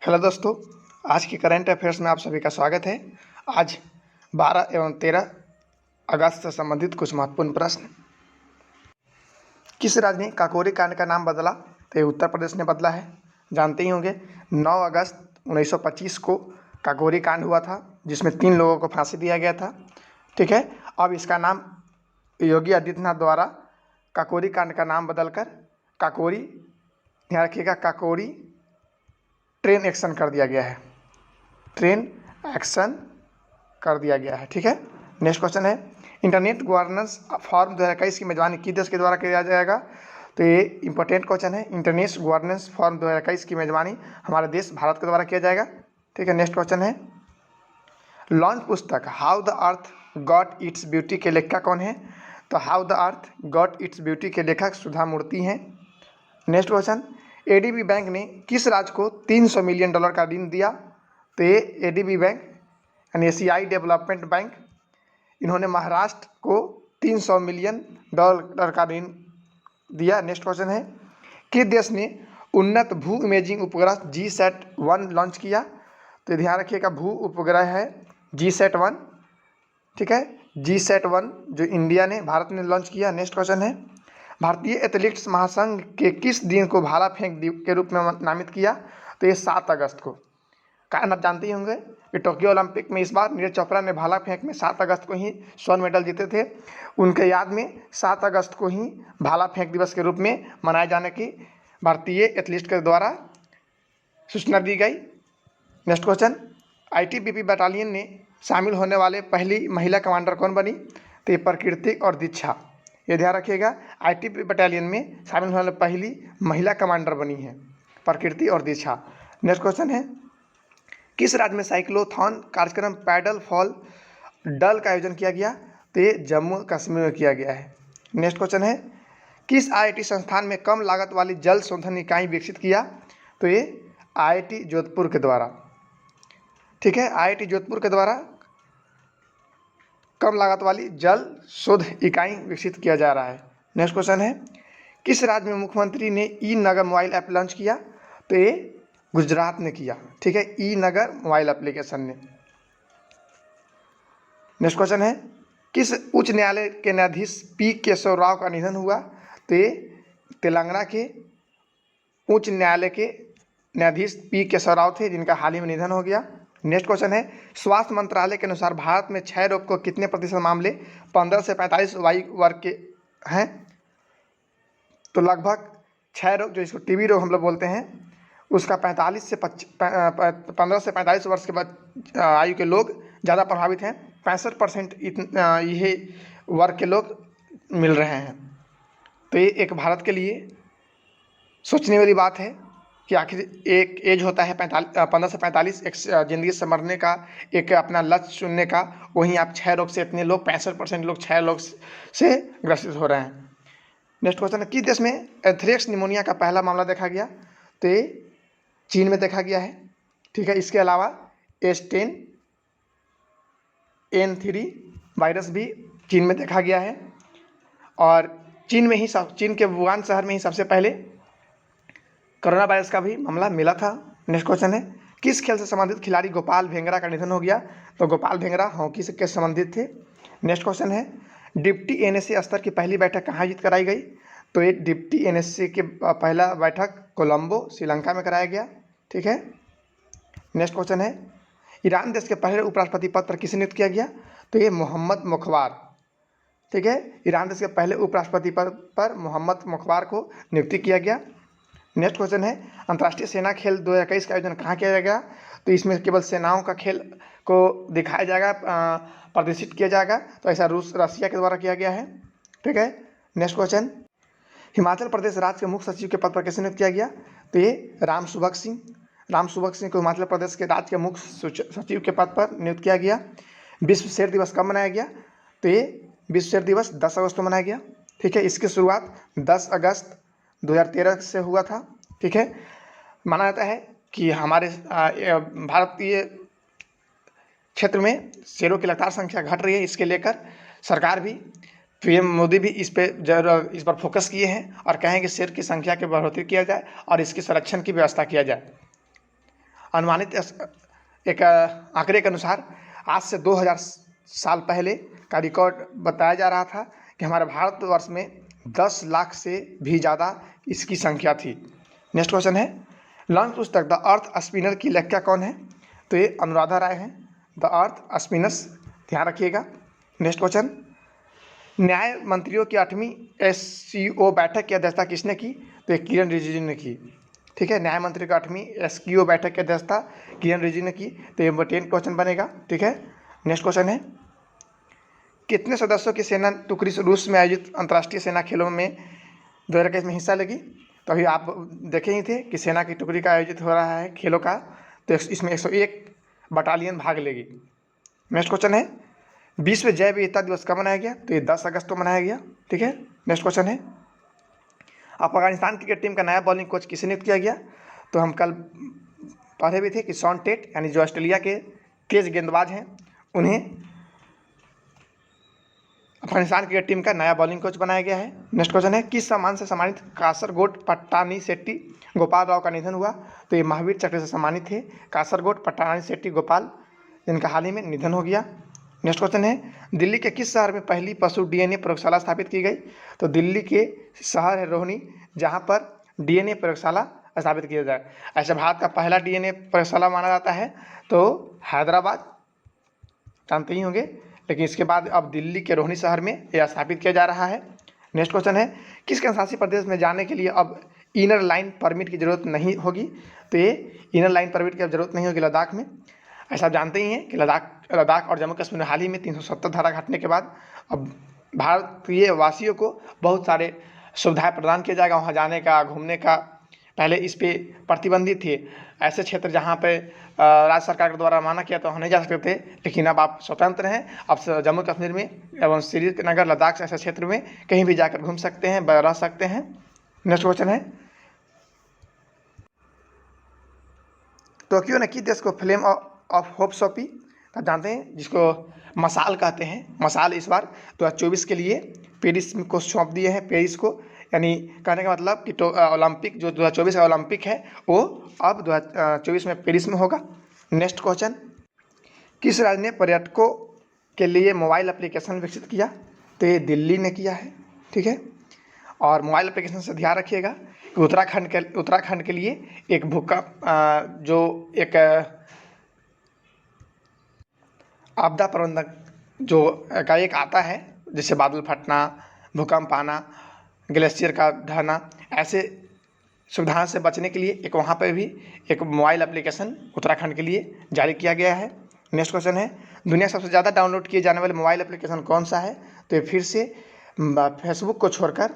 Hello दोस्तों, आज की करंट अफेयर्स में आप सभी का स्वागत है। आज 12 एवं 13 अगस्त से संबंधित कुछ महत्वपूर्ण प्रश्न। किस राज्य ने काकोरी कांड का नाम बदला? तो ये उत्तर प्रदेश ने बदला है। जानते ही होंगे 9 अगस्त 1925 को काकोरी कांड हुआ था, जिसमें 3 लोगों को फांसी दिया गया था। ठीक है, अब इसका नाम योगी आदित्यनाथ द्वारा काकोरी कांड का नाम बदलकर काकोरी, ध्यान रखिएगा, काकोरी ट्रेन एक्शन कर दिया गया है। ट्रेन एक्शन कर दिया गया है। ठीक है, नेक्स्ट क्वेश्चन है, इंटरनेट गवर्नेंस फॉरम 2021 की मेजबानी किस देश के द्वारा किया जाएगा? तो ये इंपॉर्टेंट क्वेश्चन है। इंटरनेट गवर्नेंस फॉरम 2021 की मेजबानी हमारे देश भारत के द्वारा किया जाएगा। ठीक है, नेक्स्ट क्वेश्चन है, लॉन्च पुस्तक how the earth got its beauty के लेखक कौन है? तो how the earth got its beauty के लेखक सुधा मूर्ति हैं। नेक्स्ट क्वेश्चन, एडीबी बैंक ने किस राज्य को $300 मिलियन का ऋण दिया? तो ये एडीबी बैंक यानी एशियाई डेवलपमेंट बैंक, इन्होंने महाराष्ट्र को $300 मिलियन का ऋण दिया। नेक्स्ट क्वेश्चन है, किस देश ने उन्नत भू इमेजिंग उपग्रह GSAT-1 लॉन्च किया? तो ध्यान रखिएगा, भू उपग्रह है GSAT-1। ठीक है, GSAT-1 जो इंडिया ने, भारत ने लॉन्च किया। नेक्स्ट क्वेश्चन है, भारतीय एथलेटिक्स महासंघ के किस दिन को भाला फेंक के रूप में नामित किया? तो ये 7 अगस्त को। कारण आप जानते ही होंगे कि टोक्यो ओलंपिक में इस बार नीरज चोपड़ा ने भाला फेंक में 7 अगस्त को ही स्वर्ण मेडल जीते थे। उनके याद में 7 अगस्त को ही भाला फेंक दिवस के रूप में मनाए जाने की भारतीय एथलीट के द्वारा सूचना दी गई। नेक्स्ट क्वेश्चन, ITBP बटालियन में शामिल होने वाले पहली महिला कमांडर कौन बनी? तो ये प्रकृति और दीक्षा, ये ध्यान रखिएगा, ITBP बटालियन में शामिल होने वाली पहली महिला कमांडर बनी है प्रकृति और दीक्षा। नेक्स्ट क्वेश्चन है, किस राज्य में साइक्लोथॉन कार्यक्रम पैडल फॉल डल का आयोजन किया गया? तो ये जम्मू कश्मीर में किया गया है। नेक्स्ट क्वेश्चन है, किस IIT संस्थान में कम लागत वाली जल शोधन इकाई विकसित किया? तो ये IIT जोधपुर के द्वारा। ठीक है, IIT जोधपुर के द्वारा कम लागत वाली जल शोध इकाई विकसित किया जा रहा है। नेक्स्ट क्वेश्चन है, किस राज्य में मुख्यमंत्री ने ई-नगर मोबाइल ऐप लॉन्च किया? तो ये गुजरात ने किया। ठीक है, ई-नगर मोबाइल एप्लीकेशन ने। नेक्स्ट क्वेश्चन है, किस उच्च न्यायालय के न्यायाधीश P केशव राव का निधन हुआ? तो ये तेलंगाना के उच्च न्यायालय के न्यायाधीश P केशव राव थे, जिनका हाल ही में निधन हो गया। नेक्स्ट क्वेश्चन है, स्वास्थ्य मंत्रालय के अनुसार भारत में क्षय रोग को कितने प्रतिशत मामले 15 से 45 आयु वर्ग के हैं? तो लगभग क्षय रोग, जो इसको टीबी रोग हम लोग बोलते हैं, उसका 15 से 45 वर्ष के बाद आयु के लोग ज़्यादा प्रभावित हैं। 65% ये वर्ग के लोग मिल रहे हैं। तो ये एक भारत के लिए सोचने वाली बात है कि आखिर एक एज होता है 15 से 45, एक ज़िंदगी से मरने का, एक अपना लक्ष्य चुनने का, वहीं आप क्षय रोग से इतने लोग 65% लोग क्षय रोग से ग्रसित हो रहे हैं। नेक्स्ट क्वेश्चन है, किस देश में एंथ्रेक्स निमोनिया का पहला मामला देखा गया? तो ये चीन में देखा गया है। ठीक है, इसके अलावा H10N3 वायरस भी चीन में देखा गया है, और चीन के वुहान शहर में ही सबसे पहले कोरोना वायरस का भी मामला मिला था। नेक्स्ट क्वेश्चन है, किस खेल से संबंधित खिलाड़ी गोपाल भेंगरा का निधन हो गया? तो गोपाल भेंगरा हॉकी से संबंधित थे। नेक्स्ट क्वेश्चन है, डिप्टी NSA स्तर की पहली बैठक कहाँ आयोजित कराई गई? तो ये डिप्टी NSA के पहला बैठक कोलंबो, श्रीलंका में कराया गया। ठीक है, नेक्स्ट क्वेश्चन है, ईरान देश के पहले उपराष्ट्रपति पद पर किसे नियुक्त किया गया? तो ये मोहम्मद मुखवार। ठीक है, ईरान देश के पहले उपराष्ट्रपति पद पर मोहम्मद मुखवार को नियुक्ति किया गया। नेक्स्ट क्वेश्चन है, अंतर्राष्ट्रीय सेना खेल 2021 का आयोजन कहाँ किया जाएगा? तो इसमें केवल सेनाओं का खेल को दिखाया जाएगा, प्रदर्शित किया जाएगा। तो ऐसा रसिया के द्वारा किया गया है। ठीक है, नेक्स्ट क्वेश्चन, हिमाचल प्रदेश राज्य के मुख्य सचिव के पद पर किसे नियुक्त किया गया? तो ये राम सुभग सिंह को हिमाचल प्रदेश के राज्य के मुख्य सचिव के पद पर नियुक्त किया गया। विश्व शेर दिवस कब मनाया गया? तो ये विश्व शेर दिवस 10 अगस्त को मनाया गया। ठीक है, इसकी शुरुआत 10 अगस्त 2013 से हुआ था। ठीक है, माना जाता है कि हमारे भारतीय क्षेत्र में शेरों की लगातार संख्या घट रही है। इसके लेकर सरकार भी, PM मोदी भी इस पर फोकस किए हैं और कहें कि शेर की संख्या की बढ़ोतरी किया जाए और इसके संरक्षण की व्यवस्था किया जाए। अनुमानित एक आंकड़े के अनुसार आज से 2000 साल पहले का रिकॉर्ड बताया जा रहा था कि हमारे भारतवर्ष में 10 लाख से भी ज़्यादा इसकी संख्या थी। नेक्स्ट क्वेश्चन है, लॉन्च पुस्तक द अर्थ स्पिनर की लेखिका कौन है? तो ये अनुराधा राय हैं, द अर्थ स्पिनर्स, ध्यान रखिएगा। नेक्स्ट क्वेश्चन, न्याय मंत्रियों की 8वीं SCO बैठक की अध्यक्षता किसने की? तो ये किरण रिजिजू ने की। ठीक है, न्याय मंत्री की 8वीं SCO बैठक की अध्यक्षता किरण रिजिजू ने की। तो ये 10 क्वेश्चन बनेगा। ठीक है, नेक्स्ट क्वेश्चन है, कितने सदस्यों की सेना टुकड़ी रूस में आयोजित अंतर्राष्ट्रीय सेना खेलों में 2021 में हिस्सा लेगी? तो अभी आप देखे ही थे कि सेना की टुकड़ी का आयोजित हो रहा है खेलों का, तो इसमें 101 बटालियन भाग लेगी। नेक्स्ट क्वेश्चन है, विश्व जैव विविधता दिवस कब मनाया गया? तो ये 10 अगस्त को मनाया गया। ठीक है, नेक्स्ट क्वेश्चन है, अफगानिस्तान क्रिकेट टीम का नया बॉलिंग कोच किसे नियुक्त किया गया? तो हम कल पढ़े भी थे कि शॉन टेट, यानी जो ऑस्ट्रेलिया के तेज गेंदबाज हैं, उन्हें अफगानिस्तान क्रिकेट टीम का नया बॉलिंग कोच बनाया गया है। नेक्स्ट क्वेश्चन है, किस सम्मान से सम्मानित कासरगोड पट्टानी शेट्टी गोपाल राव का निधन हुआ? तो ये महावीर चक्र से सम्मानित थे कासरगोड पट्टानी शेट्टी गोपाल, जिनका हाल ही में निधन हो गया। नेक्स्ट क्वेश्चन है, दिल्ली के किस शहर में पहली पशु DNA प्रयोगशाला स्थापित की गई? तो दिल्ली के शहर है रोहिणी, जहाँ पर DNA प्रयोगशाला स्थापित किया जाए। ऐसे भारत का पहला DNA प्रयोगशाला माना जाता है तो हैदराबाद, जानते ही होंगे, लेकिन इसके बाद अब दिल्ली के रोहिणी शहर में यह स्थापित किया जा रहा है। नेक्स्ट क्वेश्चन है, किस केंद्रशासित प्रदेश में जाने के लिए अब इनर लाइन परमिट की जरूरत नहीं होगी? तो ये इनर लाइन परमिट की अब जरूरत नहीं होगी लद्दाख में। ऐसा आप जानते ही हैं कि लद्दाख और जम्मू कश्मीर में हाल ही में 370 धारा हटने के बाद अब भारतीय वासियों को बहुत सारे सुविधाएं प्रदान किया जाएगा। वहाँ जाने का, घूमने का पहले इस पे प्रतिबंधित थे। ऐसे क्षेत्र जहाँ पे राज्य सरकार के द्वारा माना किया तो वहाँ नहीं जा सकते थे, लेकिन अब आप स्वतंत्र हैं। अब जम्मू कश्मीर में एवं श्रीनगर, लद्दाख से ऐसे क्षेत्र में कहीं भी जाकर घूम सकते हैं, रह सकते हैं। नेक्स्ट क्वेश्चन है, टोक्यो ने किस देश को फ्लेम ऑफ होप सौंपी? आप जानते हैं, जिसको मसाल कहते हैं। मसाल इस बार 2024 के लिए पेरिस को सौंप दिए हैं, पेरिस को, यानी कहने का मतलब कि ओलंपिक जो 2024 का ओलंपिक है वो अब 2024 में पेरिस में होगा। नेक्स्ट क्वेश्चन, किस राज्य ने पर्यटकों के लिए मोबाइल एप्लीकेशन विकसित किया? तो ये दिल्ली ने किया है। ठीक है, और मोबाइल एप्लीकेशन से ध्यान रखिएगा कि उत्तराखंड के लिए एक भूकंप जो एक आपदा प्रबंधक जो का एक आता है, जैसे बादल फटना, भूकंप आना, ग्लेशियर का ढहना, ऐसे सुविधाओं से बचने के लिए एक वहाँ पर भी एक मोबाइल एप्लीकेशन उत्तराखंड के लिए जारी किया गया है। नेक्स्ट क्वेश्चन है, दुनिया सबसे ज़्यादा डाउनलोड किए जाने वाले मोबाइल एप्लीकेशन कौन सा है? तो ये फिर से फेसबुक को छोड़कर,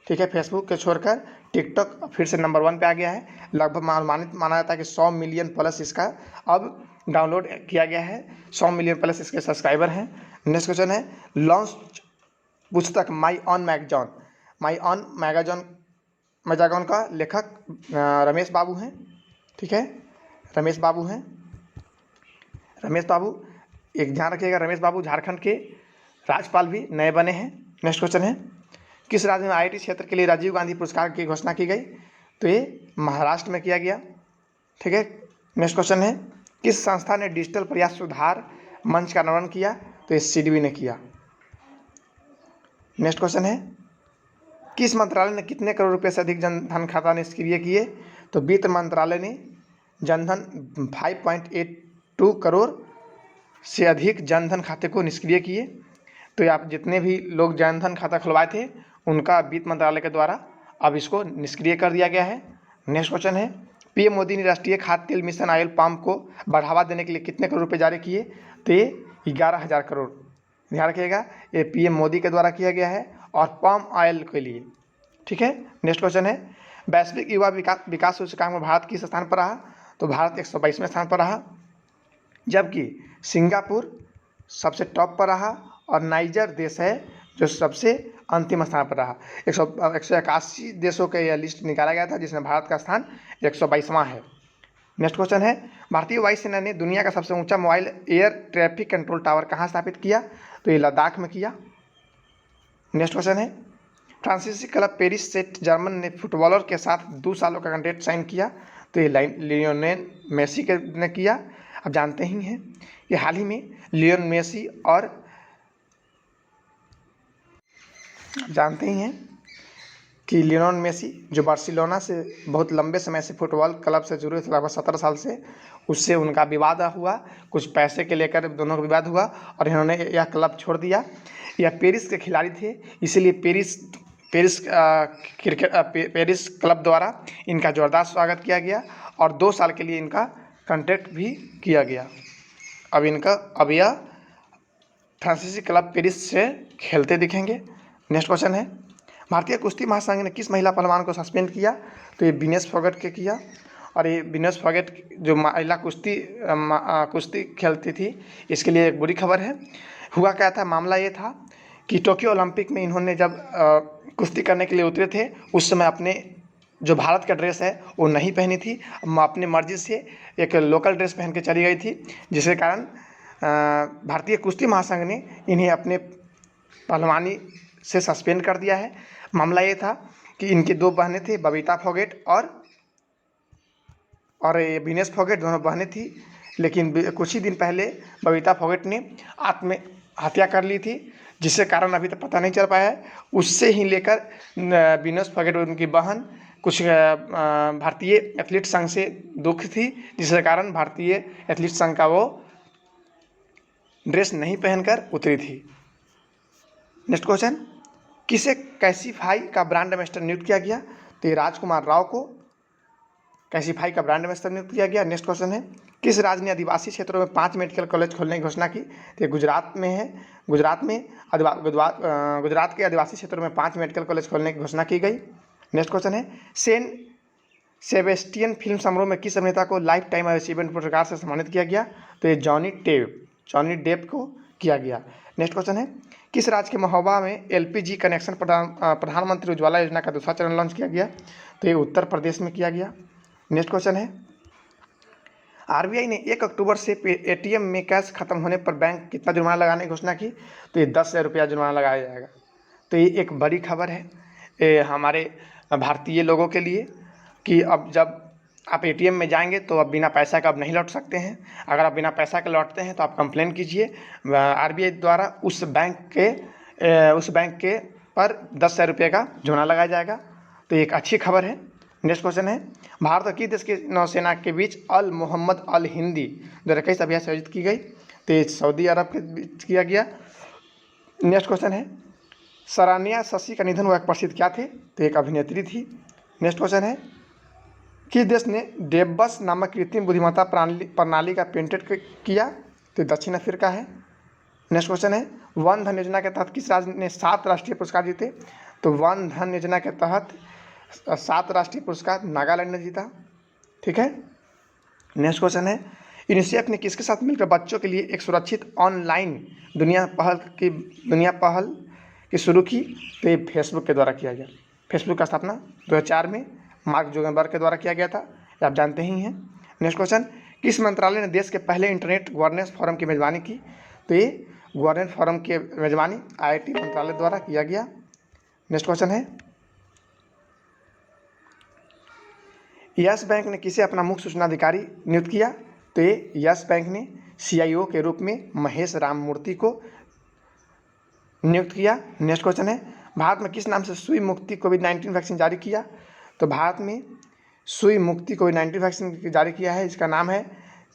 ठीक है, फेसबुक को छोड़कर टिकटॉक फिर से नंबर 1 पे आ गया है। लगभग माना जाता है कि 100 मिलियन प्लस इसका अब डाउनलोड किया गया है, 100 मिलियन प्लस इसके सब्सक्राइबर हैं। नेक्स्ट क्वेश्चन है, लॉन्च पुस्तक माई ऑन मैगज़ीन का लेखक रमेश बाबू हैं। ठीक है, रमेश बाबू एक ध्यान रखिएगा, रमेश बाबू झारखंड के राज्यपाल भी नए बने हैं। नेक्स्ट क्वेश्चन है, किस राज्य में IIT क्षेत्र के लिए राजीव गांधी पुरस्कार की घोषणा की गई? तो ये महाराष्ट्र में किया गया। ठीक है, नेक्स्ट क्वेश्चन है, किस संस्था ने डिजिटल प्रयास सुधार मंच का निर्माण किया? तो ये CDB ने किया। नेक्स्ट क्वेश्चन है, किस मंत्रालय ने कितने करोड़ रुपए से अधिक जनधन खाता निष्क्रिय किए? तो वित्त मंत्रालय ने जनधन 5.82 करोड़ से अधिक जनधन खाते को निष्क्रिय किए। तो आप जितने भी लोग जनधन खाता खुलवाए थे उनका वित्त मंत्रालय के द्वारा अब इसको निष्क्रिय कर दिया गया है। नेक्स्ट क्वेश्चन है, PM मोदी ने राष्ट्रीय खाद्य तेल मिशन ऑयल पाम को बढ़ावा देने के लिए कितने करोड़ रुपए जारी किए? तो ये 11,000 करोड़। ध्यान रखिएगा, ये PM मोदी के द्वारा किया गया है और पाम ऑयल के लिए। ठीक है, नेक्स्ट क्वेश्चन है, वैश्विक युवा विकास सूचकांक में भारत किस स्थान पर रहा? तो भारत 122वें स्थान पर रहा, जबकि सिंगापुर सबसे टॉप पर रहा और नाइजर देश है जो सबसे अंतिम स्थान पर रहा। 181 देशों का यह लिस्ट निकाला गया था, जिसमें भारत का स्थान 122वां है। नेक्स्ट क्वेश्चन है, भारतीय वायुसेना ने दुनिया का सबसे ऊंचा mobile air traffic control tower कहाँ स्थापित किया? तो ये लद्दाख में किया। नेक्स्ट क्वेश्चन है, फ्रांसीसी क्लब पेरिस से जर्मन ने फुटबॉलर के साथ 2 सालों का कॉन्ट्रैक्ट साइन किया। तो ये लियोनेल मेसी के ने किया। अब जानते ही हैं ये हाल ही में लियोनेल मेसी और जानते ही हैं कि लियोनेल मेसी जो बार्सिलोना से बहुत लंबे समय से फुटबॉल क्लब से जुड़े थे, लगभग 17 साल से, उससे उनका विवाद हुआ, कुछ पैसे के लेकर दोनों का विवाद हुआ और इन्होंने यह क्लब छोड़ दिया। यह पेरिस के खिलाड़ी थे, इसीलिए पेरिस क्लब द्वारा इनका जोरदार स्वागत किया गया और 2 साल के लिए इनका कॉन्ट्रैक्ट भी किया गया। अब यह फ्रांसीसी क्लब पेरिस से खेलते दिखेंगे। नेक्स्ट क्वेश्चन है, भारतीय कुश्ती महासंघ ने किस महिला पहलवान को सस्पेंड किया? तो ये विनेश फोगट के किया। और ये विनेश फोगट जो महिला कुश्ती खेलती थी, इसके लिए एक बुरी खबर है। हुआ क्या था, मामला ये था कि टोक्यो ओलंपिक में इन्होंने जब कुश्ती करने के लिए उतरे थे, उस समय अपने जो भारत का ड्रेस है वो नहीं पहनी थी, अपनी मर्जी से एक लोकल ड्रेस पहन के चली गई थी, जिसके कारण भारतीय कुश्ती महासंघ ने इन्हें अपने पहलवानी से सस्पेंड कर दिया है। मामला ये था कि इनकी 2 बहनें थी, बबीता फोगट और ये विनेश फोगट, दोनों बहनें थी। लेकिन कुछ ही दिन पहले बबीता फोगट ने आत्महत्या कर ली थी, जिसके कारण अभी तक पता नहीं चल पाया है। उससे ही लेकर विनेश फोगट और उनकी बहन कुछ भारतीय एथलीट संघ से दुख थी, जिसके कारण भारतीय एथलीट संघ का वो ड्रेस नहीं पहनकर उतरी थी। नेक्स्ट क्वेश्चन, किसे कैसीफाई का ब्रांड एम्बेसडर नियुक्त किया गया? तो ये राजकुमार राव को कैसीफाई का ब्रांड एम्बेसडर नियुक्त किया गया। नेक्स्ट क्वेश्चन है, किस राज्य ने आदिवासी क्षेत्रों में 5 मेडिकल कॉलेज खोलने की घोषणा की? तो ये गुजरात में है। गुजरात के आदिवासी क्षेत्रों में 5 मेडिकल कॉलेज खोलने की घोषणा की गई। नेक्स्ट क्वेश्चन है, सेंट सेबेस्टियन फिल्म समारोह में किस अभिनेता को लाइफ टाइम अचीवमेंट पुरस्कार से सम्मानित किया गया? तो ये जॉनी डेप को किया गया। नेक्स्ट क्वेश्चन है, किस राज्य के महोबा में LPG कनेक्शन प्रधानमंत्री उज्ज्वला योजना का दूसरा चरण लॉन्च किया गया? तो ये उत्तर प्रदेश में किया गया। नेक्स्ट क्वेश्चन है, RBI ने 1 अक्टूबर से ATM में कैश खत्म होने पर बैंक कितना जुर्माना लगाने की घोषणा की? तो ये 10,000 रुपया जुर्माना लगाया जाएगा। तो ये एक बड़ी खबर है हमारे भारतीय लोगों के लिए कि अब जब आप ATM में जाएंगे तो अब बिना पैसा का अब नहीं लौट सकते हैं। अगर आप बिना पैसा के लौटते हैं तो आप कंप्लेन कीजिए, RBI द्वारा उस बैंक के पर 10,000 रुपये का जुर्माना लगाया जाएगा। तो एक अच्छी खबर है। नेक्स्ट क्वेश्चन है, भारत और किस देश की नौसेना के बीच अल मोहम्मद अल हिंदी 2021 अभ्यास आयोजित की गई? तो ये सऊदी अरब के बीच किया गया। नेक्स्ट क्वेश्चन है, सरानिया शशि का निधन हुआ एक प्रसिद्ध क्या थे? तो एक अभिनेत्री थी। नेक्स्ट क्वेश्चन है, किस देश ने डेबस नामक कृत्रिम बुद्धिमत्ता प्रणाली का पेटेंट किया? तो दक्षिण अफ्रीका है। नेक्स्ट क्वेश्चन है, वन धन योजना के तहत किस राज्य ने 7 राष्ट्रीय पुरस्कार जीते? तो वन धन योजना के तहत 7 राष्ट्रीय पुरस्कार नागालैंड ने जीता। ठीक है। नेक्स्ट क्वेश्चन है, यूनिसेफ ने किसके साथ मिलकर बच्चों के लिए एक सुरक्षित ऑनलाइन दुनिया पहल की शुरू की? तो ये फेसबुक के द्वारा किया गया। फेसबुक का स्थापना 2004 में मार्क जुकरबर्ग के द्वारा किया गया था, ये आप जानते ही हैं। नेक्स्ट क्वेश्चन, किस मंत्रालय ने देश के पहले इंटरनेट गवर्नेंस फोरम की मेजबानी की? तो ये गवर्नेंस फोरम की मेजबानी IIT मंत्रालय द्वारा किया गया। नेक्स्ट क्वेश्चन है, यस बैंक ने किसे अपना मुख्य सूचना अधिकारी नियुक्त किया? तो ये यस बैंक ने CIO के रूप में महेश राममूर्ति को नियुक्त किया। नेक्स्ट क्वेश्चन है, भारत में किस नाम से सुई मुक्ति कोविड-19 वैक्सीन जारी किया? तो भारत में सुई मुक्ति कोविड-19 वैक्सीन जारी किया है, इसका नाम है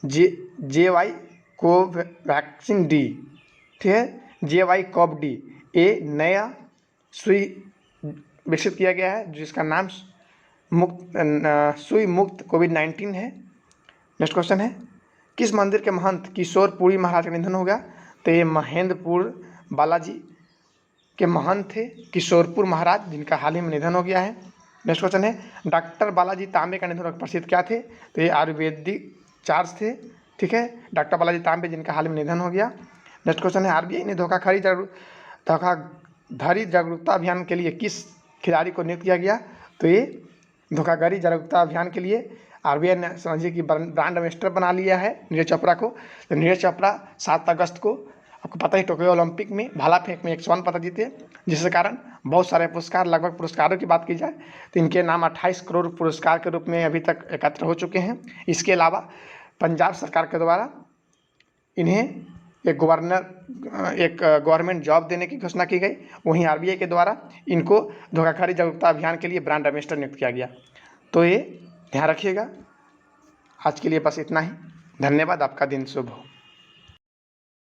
JY कोवैक्सीन डी। ठीक है, JY कोव डी। ये नया सुई विकसित किया गया है जिसका नाम सुई मुक्त कोविड-19 है। नेक्स्ट क्वेश्चन है, किस मंदिर के महंत किशोर पुरी महाराज का निधन हो गया? तो ये महेंद्रपुर बालाजी के महंत थे किशोरपुर महाराज, जिनका हाल ही में निधन हो गया है। नेक्स्ट क्वेश्चन है, डॉक्टर बालाजी तांबे का निधन प्रसिद्ध क्या थे? तो ये आयुर्वेदिक चार्ज थे। ठीक है, डॉक्टर बालाजी तांबे, जिनका हाल में निधन हो गया। नेक्स्ट क्वेश्चन है, RBI ने धोखाधड़ी जागरूकता अभियान के लिए किस खिलाड़ी को नियुक्त किया गया? तो ये धोखाधड़ी जागरूकता अभियान के लिए RBI ने समझिए कि ब्रांड एम्बेसडर बना लिया है नीरज चोपड़ा को। तो नीरज चोपड़ा 7 अगस्त को आपको पता ही टोक्यो ओलंपिक में भाला फेंक में 101 पदक जीते, जिसके कारण बहुत सारे पुरस्कार, लगभग पुरस्कारों की बात की जाए तो इनके नाम 28 करोड़ पुरस्कार के रूप में अभी तक एकत्र हो चुके हैं। इसके अलावा पंजाब सरकार के द्वारा इन्हें एक गवर्नमेंट जॉब देने की घोषणा की गई। वहीं आरबीआई के द्वारा इनको धोखाधड़ी जागरूकता अभियान के लिए ब्रांड एम्बेसडर नियुक्त किया गया। तो ये ध्यान रखिएगा। आज के लिए बस इतना ही। धन्यवाद। आपका दिन शुभ हो।